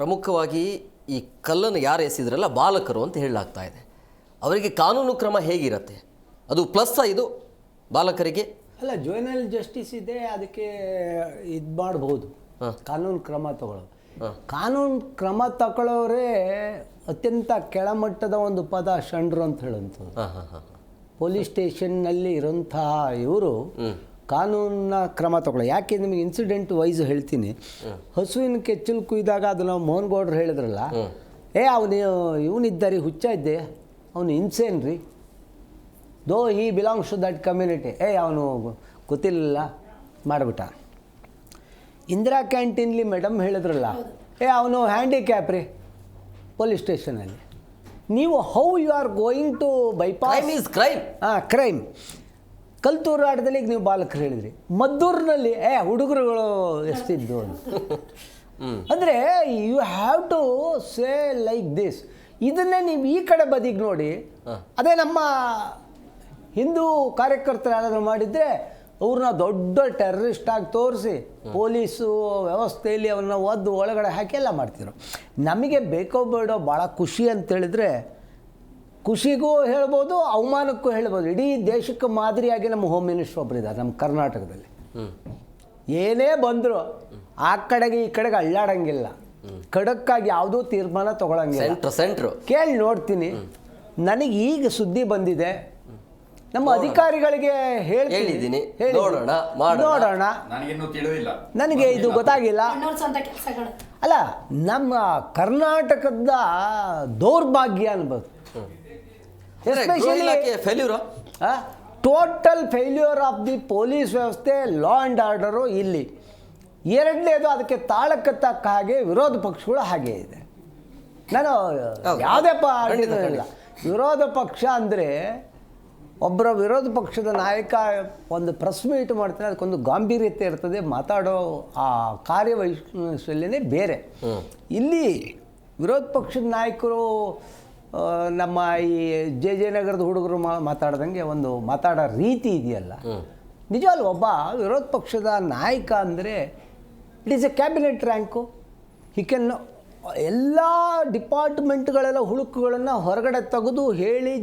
ಪ್ರಮುಖವಾಗಿ ಈ ಕಲ್ಲನ್ನು ಯಾರು ಎಸೆದ್ರಲ್ಲ ಬಾಲಕರು ಅಂತ ಹೇಳಲಾಗ್ತಾ ಇದೆ. ಅವರಿಗೆ ಕಾನೂನು ಕ್ರಮ ಹೇಗಿರುತ್ತೆ? ಅದು ಪ್ಲಸ್ ಇದು ಬಾಲಕರಿಗೆ ಅಲ್ಲ, ಜುವೆನೈಲ್ ಜಸ್ಟಿಸ್ ಇದೆ, ಅದಕ್ಕೆ ಇದು ಮಾಡಬಹುದು, ಕಾನೂನು ಕ್ರಮ ತಗೊಳ್ಳೋದು. ಕಾನೂನು ಕ್ರಮ ತಗೊಳ್ಳೋರೇ ಅತ್ಯಂತ ಕೆಳಮಟ್ಟದ ಒಂದು ಪದ ಷಂಡ್ರು ಅಂತ ಹೇಳುವಂಥದ್ದು. ಪೊಲೀಸ್ ಸ್ಟೇಷನ್ನಲ್ಲಿ ಇರೋಂತಹ ಇವರು ಕಾನೂನಿನ ಕ್ರಮ ತಗೊಳ್ಳೋ. ಯಾಕೆ ನಿಮಗೆ ಇನ್ಸಿಡೆಂಟ್ ವೈಸ್ ಹೇಳ್ತೀನಿ. ಹಸುವಿನ ಕೆಚ್ಚಲು ಕುಯ್ದಾಗ ಅದನ್ನು ಮೋಹನ್ ಗೌಡ್ರು ಹೇಳಿದ್ರಲ್ಲ, ಇವನಿದ್ದಾರೆ ಹುಚ್ಚ ಇದ್ದೆ, ಅವನು ಇನ್ಸೇನ್ ರೀ, ದೋ ಹಿ ಬಿಲಾಂಗ್ಸ್ ಟು ದಟ್ ಕಮ್ಯುನಿಟಿ, ಅವನು ಗೊತ್ತಿಲ್ಲ ಮಾಡಿಬಿಟ್ಟ. ಇಂದಿರಾ ಕ್ಯಾಂಟೀನ್ಲಿ ಮೇಡಮ್ ಹೇಳಿದ್ರಲ್ಲ, ಅವನು ಹ್ಯಾಂಡಿಕ್ಯಾಪ್ ರೀ ಪೊಲೀಸ್ ಸ್ಟೇಷನಲ್ಲಿ. ನೀವು how you are going to bypass crime. ಕಲ್ತೂರು ಆಟದಲ್ಲಿ ಈಗ ನೀವು ಬಾಲಕರು ಹೇಳಿದ್ರಿ, ಮದ್ದೂರಿನಲ್ಲಿ ಹುಡುಗರುಗಳು ಎಷ್ಟಿದ್ದು ಅಂತ. ಅಂದರೆ you have to say like this. ಇದನ್ನೇ ನೀವು ಈ ಕಡೆ ಬದಿಗೆ ನೋಡಿ, ಅದೇ ನಮ್ಮ ಹಿಂದೂ ಕಾರ್ಯಕರ್ತರು ಯಾರಾದರೂ ಮಾಡಿದರೆ ಅವ್ರನ್ನ ದೊಡ್ಡ ಟೆರರಿಸ್ಟ್ ಆಗಿ ತೋರಿಸಿ ಪೊಲೀಸು ವ್ಯವಸ್ಥೆಯಲ್ಲಿ ಅವ್ರನ್ನ ಒದ್ದು ಒಳಗಡೆ ಹಾಕಿ ಎಲ್ಲ ಮಾಡ್ತಿದ್ರು. ನಮಗೆ ಬೇಕೋ ಬೇಡೋ ಭಾಳ ಖುಷಿ ಅಂತೇಳಿದರೆ, ಖುಷಿಗೂ ಹೇಳ್ಬೋದು, ಅವಮಾನಕ್ಕೂ ಹೇಳ್ಬೋದು. ಇಡೀ ದೇಶಕ್ಕೆ ಮಾದರಿಯಾಗಿ ನಮ್ಮ ಹೋಮ್ ಮಿನಿಸ್ಟರ್ ಒಬ್ಬರಿದ್ದಾರೆ ನಮ್ಮ ಕರ್ನಾಟಕದಲ್ಲಿ. ಏನೇ ಬಂದರೂ ಆ ಕಡೆಗೆ ಈ ಕಡೆಗೆ ಅಳ್ಳಾಡಂಗಿಲ್ಲ, ಖಡಕ್ಕಾಗಿ ಯಾವುದೂ ತೀರ್ಮಾನ ತೊಗೊಳಂಗಿಲ್ಲ. ಸೆಂಟ್ರು ಕೇಳಿ ನೋಡ್ತೀನಿ. ನನಗೆ ಈಗ ಸುದ್ದಿ ಬಂದಿದೆ, ನಮ್ಮ ಅಧಿಕಾರಿಗಳಿಗೆ ಹೇಳಿದ್ದೀನಿ, ನೋಡೋಣ, ನನಗೆ ಇದು ಗೊತ್ತಾಗಿಲ್ಲ. ಅಲ್ಲ, ನಮ್ಮ ಕರ್ನಾಟಕದ ದೌರ್ಭಾಗ್ಯ ಅನ್ಬೋದು. Total failure of the police ವ್ಯವಸ್ಥೆ, ಲಾ ಆ್ಯಂಡ್ ಆರ್ಡರು ಇಲ್ಲಿ. ಎರಡನೇದು, ಅದಕ್ಕೆ ತಾಳಕ್ಕೆ ತಕ್ಕ ಹಾಗೆ ವಿರೋಧ ಪಕ್ಷಗಳು ಹಾಗೆ ಇದೆ. ನಾನು ಯಾವುದೇ ಇಲ್ಲ, ವಿರೋಧ ಪಕ್ಷ ಅಂದರೆ ಒಬ್ಬರ ವಿರೋಧ ಪಕ್ಷದ ನಾಯಕ ಒಂದು ಪ್ರೆಸ್ ಮೀಟ್ ಮಾಡ್ತಾರೆ, ಅದಕ್ಕೊಂದು ಗಾಂಭೀರ್ಯತೆ ಇರ್ತದೆ, ಮಾತಾಡೋ ಆ ಕಾರ್ಯವೈಶಲ್ಯನೇ ಬೇರೆ. ಇಲ್ಲಿ ವಿರೋಧ ಪಕ್ಷದ ನಾಯಕರು ನಮ್ಮ ಈ ಜೆ ನಗರದ ಹುಡುಗರು ಮಾತಾಡ್ದಂಗೆ ಒಂದು ಮಾತಾಡೋ ರೀತಿ ಇದೆಯಲ್ಲ, ನಿಜವಲ್ಲ. ಒಬ್ಬ ವಿರೋಧ ಪಕ್ಷದ ನಾಯಕ ಅಂದರೆ it is A cabinet rank. He can ಎಲ್ಲ ಡಿಪಾರ್ಟ್ಮೆಂಟ್ಗಳೆಲ್ಲ ಹುಳುಕುಗಳನ್ನು ಹೊರಗಡೆ ತೆಗೆದು ಹೇಳಿ